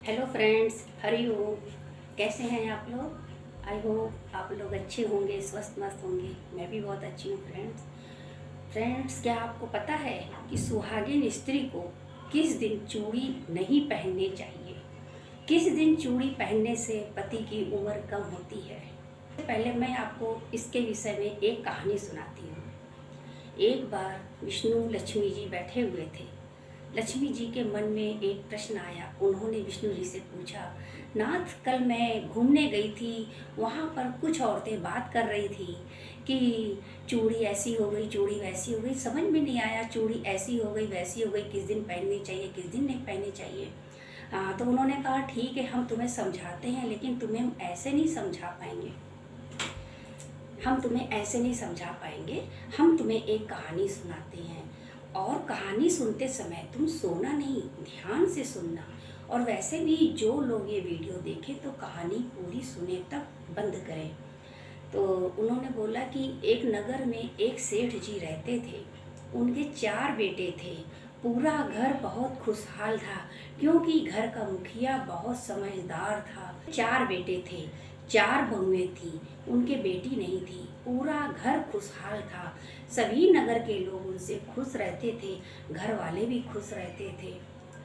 Hello friends, Hari Om. कैसे हैं आप लोग? आई होप आप लोग अच्छे होंगे, स्वस्थ मस्त होंगे। मैं भी बहुत अच्छी हूँ फ्रेंड्स, क्या आपको पता है कि सुहागिन स्त्री को किस दिन चूड़ी नहीं पहननी चाहिए? किस दिन चूड़ी पहनने से पति की उम्र कम होती है? पहले मैं आपको इसके विषय में एक कहानी सुनाती हूँ। एक बार विष्णु लक्ष्मी जी बैठे हुए थे। लक्ष्मी जी के मन में एक प्रश्न आया। उन्होंने विष्णु जी से पूछा, नाथ, कल मैं घूमने गई थी, वहाँ पर कुछ औरतें बात कर रही थी कि चूड़ी ऐसी हो गई, चूड़ी वैसी हो गई। समझ में नहीं आया, चूड़ी ऐसी हो गई, वैसी हो गई, किस दिन पहननी चाहिए, किस दिन नहीं पहननी चाहिए। तो उन्होंने कहा, ठीक है, हम तुम्हें समझाते हैं, लेकिन तुम्हें हम ऐसे नहीं समझा पाएंगे। हम तुम्हें ऐसे नहीं समझा पाएंगे। हम तुम्हें एक कहानी सुनाते हैं, और कहानी सुनते समय तुम सोना नहीं, ध्यान से सुनना। और वैसे भी जो लोग ये वीडियो देखें तो कहानी पूरी सुने तक बंद करें। तो उन्होंने बोला कि एक नगर में एक सेठ जी रहते थे। उनके 4 बेटे थे। पूरा घर बहुत खुशहाल था, क्योंकि घर का मुखिया बहुत समझदार था। 4 बेटे थे, 4 बहुएं थी, उनके बेटी नहीं थी। पूरा घर खुशहाल था। सभी नगर के लोग उनसे खुश रहते थे, घर वाले भी खुश रहते थे।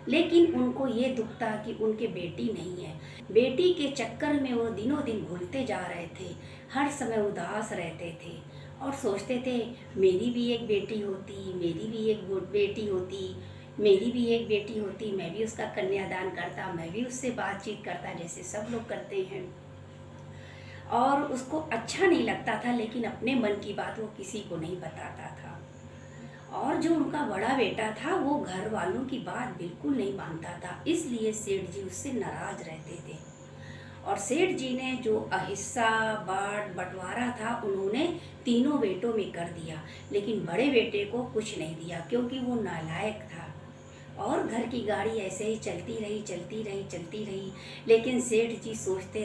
लेकिन उनको ये दुख था कि उनके बेटी नहीं है। बेटी के चक्कर में वो दिनों दिन भूलते जा रहे थे, हर समय उदास रहते थे और सोचते थे, मेरी भी एक बेटी होती, मेरी भी एक बेटी होती, मेरी भी एक बेटी होती, मैं भी उसका कन्यादान करता, मैं भी उससे बातचीत करता जैसे सब लोग करते हैं। और उसको अच्छा नहीं लगता था, लेकिन अपने मन की बात वो किसी को नहीं बताता था। और जो उनका बड़ा बेटा था वो घर वालों की बात बिल्कुल नहीं मानता था, इसलिए सेठ जी उससे नाराज रहते थे। और सेठ जी ने जो हिस्सा बंटवारा था उन्होंने तीनों बेटों में कर दिया, लेकिन बड़े बेटे को कुछ नहीं दिया, क्योंकि वो नालायक था। और घर की गाड़ी ऐसे ही चलती रही। लेकिन सेठ जी सोचते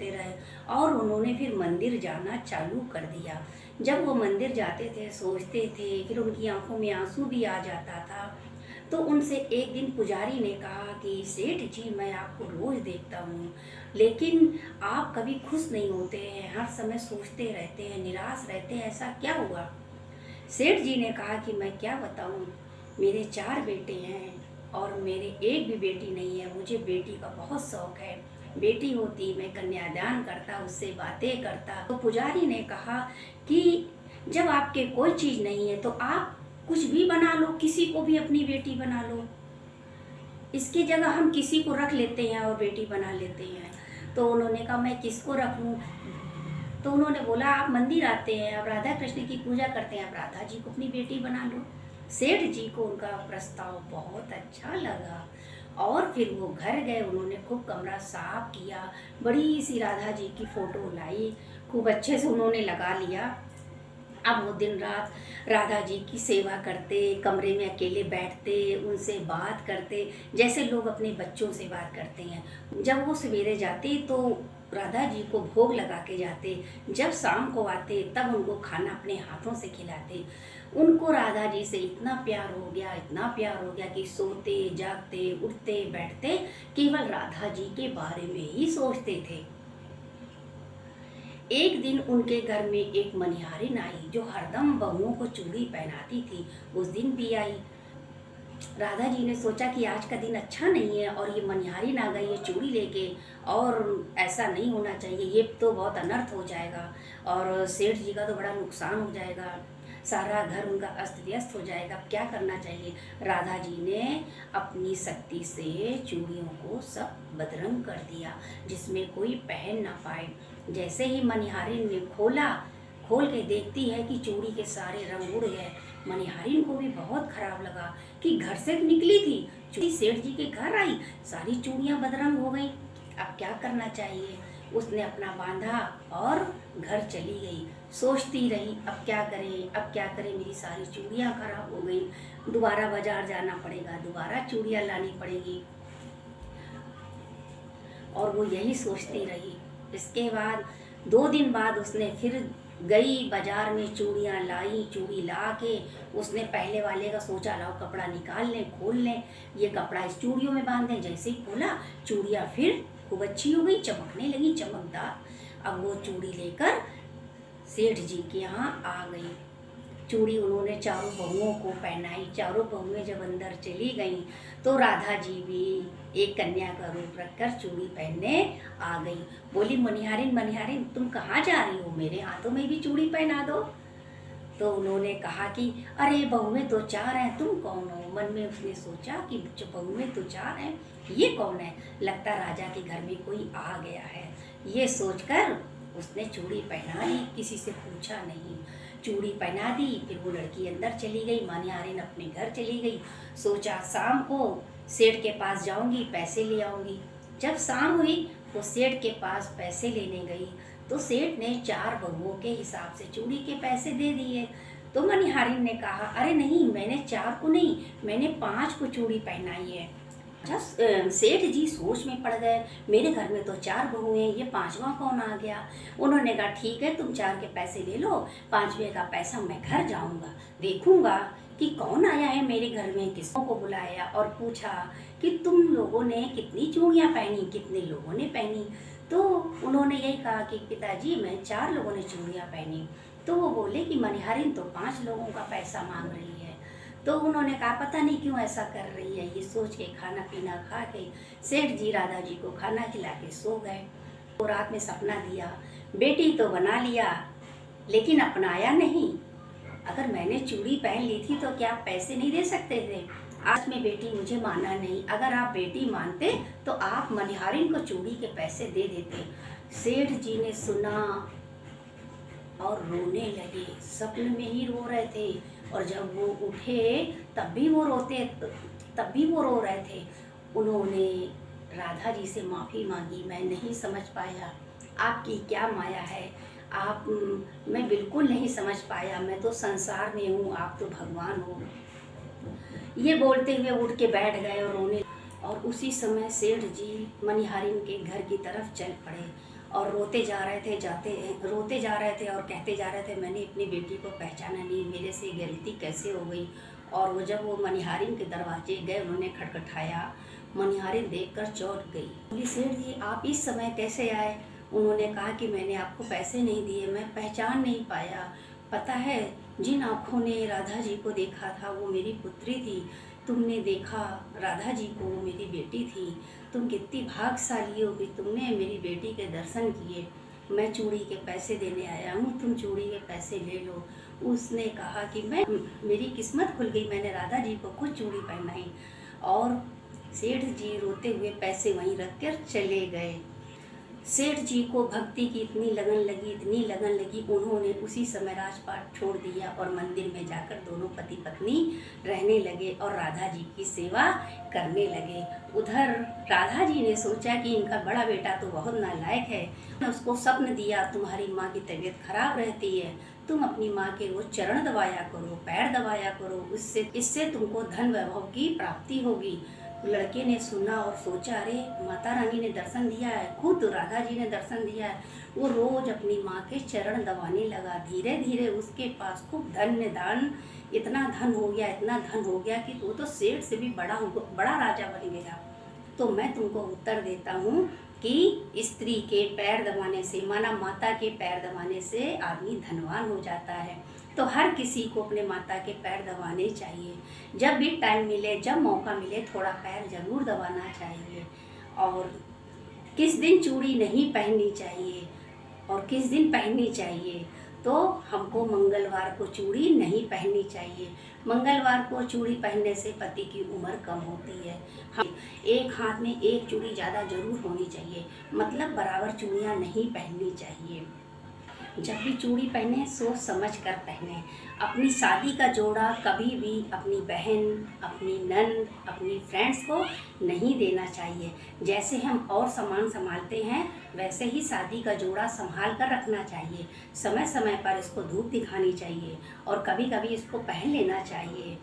रहे और उन्होंने फिर मंदिर जाना चालू कर दिया। जब वो मंदिर जाते थे, सोचते थे, फिर उनकी आंखों में आंसू भी आ जाता था। तो उनसे एक दिन पुजारी ने कहा कि सेठ जी, मैं आपको रोज देखता हूँ, लेकिन आप कभी खुश नहीं होते हैं, हर समय सोचते रहते हैं, निराश रहते हैं, ऐसा क्या हुआ? सेठ जी ने कहा कि मैं क्या बताऊँ, मेरे 4 बेटे हैं और मेरे एक भी बेटी नहीं है। मुझे बेटी का बहुत शौक है, बेटी होती मैं कन्यादान करता, उससे बातें करता। तो पुजारी ने कहा कि जब आपके कोई चीज़ नहीं है तो आप कुछ भी बना लो, किसी को भी अपनी बेटी बना लो। इसकी जगह हम किसी को रख लेते हैं और बेटी बना लेते हैं। तो उन्होंने कहा, मैं किसको रखूं? तो उन्होंने बोला, आप मंदिर आते हैं, आप राधा कृष्ण की पूजा करते हैं, आप राधा जी को अपनी बेटी बना लो। सेठ जी को उनका प्रस्ताव बहुत अच्छा लगा और फिर वो घर गए। उन्होंने खूब कमरा साफ किया, बड़ी सी राधा जी की फोटो लाई, खूब अच्छे से उन्होंने लगा लिया। अब वो दिन रात राधा जी की सेवा करते, कमरे में अकेले बैठते, उनसे बात करते जैसे लोग अपने बच्चों से बात करते हैं। जब वो सवेरे जाते तो राधा जी को भोग लगा के जाते, जब शाम को आते तब उनको खाना अपने हाथों से खिलाते। उनको राधा जी से इतना प्यार हो गया, इतना प्यार हो गया कि सोते जागते उठते बैठते केवल राधा जी के बारे में ही सोचते थे। एक दिन उनके घर में एक मनिहारिन आई जो हरदम बहुओं को चूड़ी पहनाती थी। उस दिन भी आई। राधा जी ने सोचा कि आज का दिन अच्छा नहीं है और ये मनिहारिन आ गई है चूड़ी लेके, और ऐसा नहीं होना चाहिए, ये तो बहुत अनर्थ हो जाएगा और सेठ जी का तो बड़ा नुकसान हो जाएगा, सारा घर उनका अस्त व्यस्त हो जाएगा। क्या करना चाहिए? राधा जी ने अपनी शक्ति से चूड़ियों को सब बदरंग कर दिया, जिसमें कोई पहन ना पाए। जैसे ही मनिहारिन ने खोल के देखती है कि चूड़ी के सारे रंग उड़ गए। मनिहारिन को भी बहुत खराब लगा कि घर से निकली थी, चूड़ी सेठ जी के घर आई, सारी चूड़ियां बदरंग हो गई। अब क्या करना चाहिए? उसने अपना बांधा और घर चली गई। सोचती रही, अब क्या करें, अब क्या करें, मेरी सारी चूड़ियां खराब हो गई, दोबारा बाजार जाना पड़ेगा, दोबारा चूड़ियां लानी पड़ेगी। और वो यही सोचती रही। इसके बाद 2 दिन बाद उसने फिर गई बाजार में चूड़ियाँ लाई, चूड़ी ला के उसने पहले वाले का सोचा लाओ कपड़ा निकाल लें, खोल लें, ये कपड़ा इस चूड़ियों में बांध दें। जैसे ही खोला चूड़ियाँ फिर खूब अच्छी हो गई, चमकने लगी, चमकदार। अब वो चूड़ी लेकर सेठ जी के यहाँ आ गई। चूड़ी उन्होंने चारों बहुओं को पहनाई। चारों बहुएं जब अंदर चली गईं तो राधा जी भी एक कन्या का रूप रखकर चूड़ी पहनने आ गई। बोली, मनिहारिन मनिहारिन तुम कहाँ जा रही हो, मेरे हाथों में भी चूड़ी पहना दो। तो उन्होंने कहा कि अरे बहुएं तो चार हैं, तुम कौन हो। मन में उसने सोचा कि जो बहुएं तो चार हैं, ये कौन है, लगता राजा के घर में कोई आ गया है। ये सोचकर उसने चूड़ी पहना ली, किसी से पूछा नहीं। चूड़ी पहना दी, फिर वो लड़की अंदर चली गई। मनिहारिन अपने घर चली गई। सोचा शाम को सेठ के पास जाऊंगी, पैसे ले आऊंगी। जब शाम हुई वो सेठ के पास पैसे लेने गई तो सेठ ने 4 बहुओं के हिसाब से चूड़ी के पैसे दे दिए। तो मनिहारिन ने कहा, अरे नहीं, मैंने 4 को नहीं, मैंने 5 को चूड़ी पहनाई है। अच्छा, सेठ जी सोच में पड़ गए, मेरे घर में तो 4 बहू हैं, ये 5वां कौन आ गया। उन्होंने कहा, ठीक है तुम 4 के पैसे ले लो, 5वें का पैसा मैं घर जाऊंगा, देखूंगा कि कौन आया है मेरे घर में। किसों को बुलाया और पूछा कि तुम लोगों ने कितनी चूड़ियाँ पहनी, कितने लोगों ने पहनी। तो उन्होंने यही कहा कि पिताजी मैं 4 लोगों ने चूड़ियाँ पहनी। तो वो बोले कि मनिहारिन तो 5 लोगों का पैसा मांग रही है। तो उन्होंने कहा पता नहीं क्यों ऐसा कर रही है। ये सोच के खाना पीना खा के सेठ जी राधा जी को खाना खिला के सो गए। तो रात में सपना दिया, बेटी तो बना लिया लेकिन अपनाया नहीं। अगर मैंने चूड़ी पहन ली थी तो क्या आप पैसे नहीं दे सकते थे। आज में बेटी मुझे माना नहीं, अगर आप बेटी मानते तो आप मनिहारिन को चूड़ी के पैसे दे देते। सेठ जी ने सुना और रोने लगे, सपने में ही रो रहे थे और जब वो उठे तब भी वो रो रहे थे। उन्होंने राधा जी से माफ़ी मांगी, मैं नहीं समझ पाया आपकी क्या माया है, आप मैं बिल्कुल नहीं समझ पाया, मैं तो संसार में हूँ, आप तो भगवान हो। ये बोलते हुए उठ के बैठ गए और रोने। और उसी समय सेठ जी मनिहारिन के घर की तरफ चल पड़े और रोते जा रहे थे और कहते जा रहे थे, मैंने अपनी बेटी को पहचाना नहीं, मेरे से गलती कैसे हो गई। और वो जब वो मनिहारिन के दरवाजे गए, उन्होंने खटखटाया, मनिहारिन देखकर चौंक गई। बोली, सेठ जी आप इस समय कैसे आए। उन्होंने कहा कि मैंने आपको पैसे नहीं दिए, मैं पहचान नहीं पाया। पता है जिन आँखों ने राधा जी को देखा था वो मेरी पुत्री थी, तुमने देखा राधा जी को, वो मेरी बेटी थी। तुम कितनी भाग्यशाली हो कि तुमने मेरी बेटी के दर्शन किए। मैं चूड़ी के पैसे देने आया हूँ, तुम चूड़ी के पैसे ले लो। उसने कहा कि मेरी किस्मत खुल गई, मैंने राधा जी को खुद चूड़ी पहनाई। और सेठ जी रोते हुए पैसे वहीं रख कर चले गए। सेठ जी को भक्ति की इतनी लगन लगी, उन्होंने उसी समय राजपाट छोड़ दिया और मंदिर में जाकर दोनों पति पत्नी रहने लगे और राधा जी की सेवा करने लगे। उधर राधा जी ने सोचा कि इनका बड़ा बेटा तो बहुत नालायक है। उसको स्वप्न दिया, तुम्हारी माँ की तबीयत खराब रहती है, तुम अपनी माँ के रोज चरण दबाया करो, पैर दबाया करो, इससे तुमको धन वैभव की प्राप्ति होगी। लड़के ने सुना और सोचा, अरे माता रानी ने दर्शन दिया है, खुद राधा जी ने दर्शन दिया है। वो रोज अपनी माँ के चरण दबाने लगा। धीरे धीरे उसके पास खूब इतना धन हो गया कि वो तो सेठ से भी बड़ा राजा बन गया। तो मैं तुमको उत्तर देता हूँ कि स्त्री के पैर दबाने से, माना माता के पैर दबाने से आदमी धनवान हो जाता है। तो हर किसी को अपने माता के पैर दबाने चाहिए। जब भी टाइम मिले, जब मौका मिले, थोड़ा पैर जरूर दबाना चाहिए। और किस दिन चूड़ी नहीं पहननी चाहिए और किस दिन पहननी चाहिए, तो हमको मंगलवार को चूड़ी नहीं पहननी चाहिए। मंगलवार को चूड़ी पहनने से पति की उम्र कम होती है। हम एक हाथ में एक चूड़ी ज़्यादा जरूर होनी चाहिए, मतलब बराबर चूड़ियाँ नहीं पहननी चाहिए। जब भी चूड़ी पहने सोच समझ कर पहने। अपनी शादी का जोड़ा कभी भी अपनी बहन, अपनी नंद, अपनी फ्रेंड्स को नहीं देना चाहिए। जैसे हम और सामान संभालते हैं वैसे ही शादी का जोड़ा संभाल कर रखना चाहिए। समय समय पर इसको धूप दिखानी चाहिए और कभी कभी इसको पहन लेना चाहिए।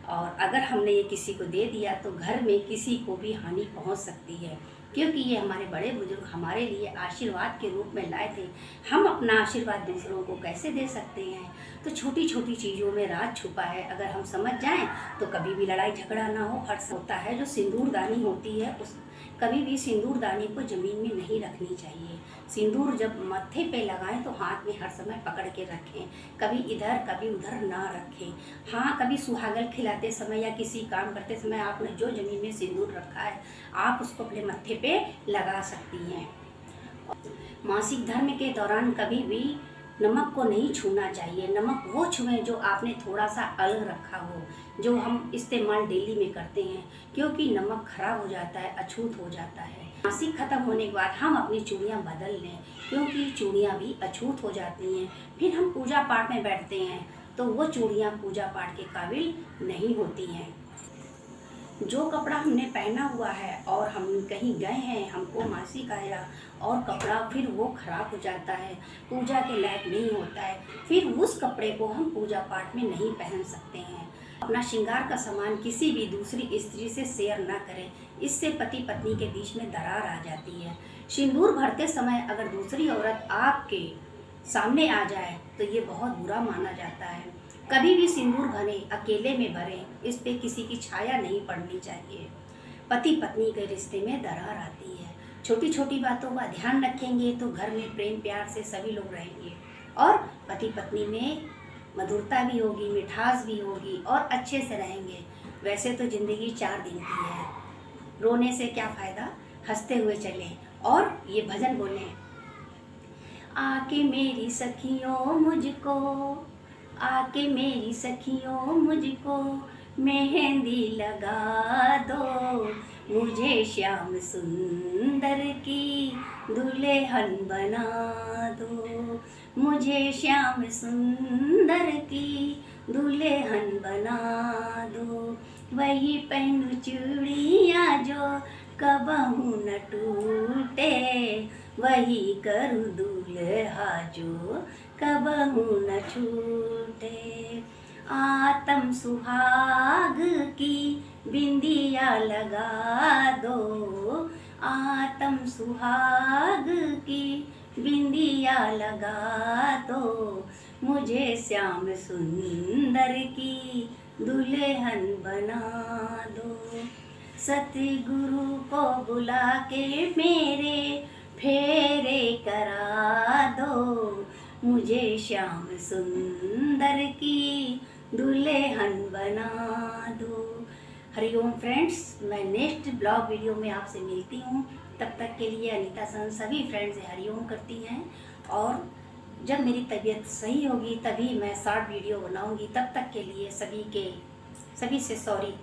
और अगर हमने ये किसी को दे दिया तो घर में किसी को भी हानि पहुंच सकती है। क्योंकि ये हमारे बड़े बुजुर्ग हमारे लिए आशीर्वाद के रूप में लाए थे। हम अपना आशीर्वाद दूसरों को कैसे दे सकते हैं? तो छोटी छोटी चीज़ों में राज छुपा है, अगर हम समझ जाएं तो कभी भी लड़ाई झगड़ा ना हो। हर्ष होता है जो सिंदूरदानी होती है, उस कभी भी सिंदूरदानी को ज़मीन में नहीं रखनी चाहिए। सिंदूर जब मत्थे पे लगाएं तो हाथ में हर समय पकड़ के रखें, कभी इधर कभी उधर ना रखें। हाँ, कभी सुहागल खिलाते समय या किसी काम करते समय आपने जो ज़मीन में सिंदूर रखा है, आप उसको अपने मत्थे पे लगा सकती हैं। मासिक धर्म के दौरान कभी भी नमक को नहीं छूना चाहिए। नमक वो छुएं जो आपने थोड़ा सा अलग रखा हो, जो हम इस्तेमाल डेली में करते हैं, क्योंकि नमक खराब हो जाता है, अछूत हो जाता है। मासिक खत्म होने के बाद हम अपनी चूड़ियाँ बदल लें, क्योंकि चूड़ियाँ भी अछूत हो जाती हैं। फिर हम पूजा पाठ में बैठते हैं तो वो चूड़ियाँ पूजा पाठ के काबिल नहीं होती हैं। जो कपड़ा हमने पहना हुआ है और हम कहीं गए हैं, हमको मासिक आया और कपड़ा फिर वो खराब हो जाता है, पूजा के लायक नहीं होता है, फिर उस कपड़े को हम पूजा पाठ में नहीं पहन सकते हैं। अपना श्रृंगार का सामान किसी भी दूसरी स्त्री से शेयर ना करें, इससे पति पत्नी के बीच में दरार आ जाती है। सिंदूर भरते समय अगर दूसरी औरत आपके सामने आ जाए तो ये बहुत बुरा माना जाता है। कभी भी सिंदूर भरें, अकेले में भरें, इस पे किसी की छाया नहीं पड़नी चाहिए। पति पत्नी के रिश्ते में दरार आती है। छोटी छोटी बातों का ध्यान रखेंगे तो घर में प्रेम प्यार से सभी लोग रहेंगे और पति पत्नी में मधुरता भी होगी, मिठास भी होगी और अच्छे से रहेंगे। वैसे तो ज़िंदगी 4 दिन की है, रोने से क्या फ़ायदा, हंसते हुए चलें और ये भजन बोलें। आके मेरी सखियों मुझको, आके मेरी सखियों मुझको मेहंदी लगा दो, मुझे श्याम सुंदर की दुल्हन बना दो, मुझे श्याम सुंदर की दुल्हन बना दो। वही पहनू चूड़ियाँ जो कबहू न टूटे, वही करूँ दूल्हा जो कबहू न छूटे। आतम सुहाग की बिंदिया लगा दो, आतम सुहाग की बिंदिया लगा दो, मुझे श्याम सुंदर की दुल्हन बना दो। सतगुरु को बुला के मेरे फेरे करा दो, मुझे श्याम सुंदर की दुल्हन बना दो। हरिओम फ्रेंड्स, मैं नेक्स्ट ब्लॉग वीडियो में आपसे मिलती हूँ। तब तक के लिए अनीता सन सभी फ्रेंड्स हरिओम करती हैं और जब मेरी तबीयत सही होगी तभी मैं शॉर्ट वीडियो बनाऊँगी। तब तक के लिए सभी से सॉरी।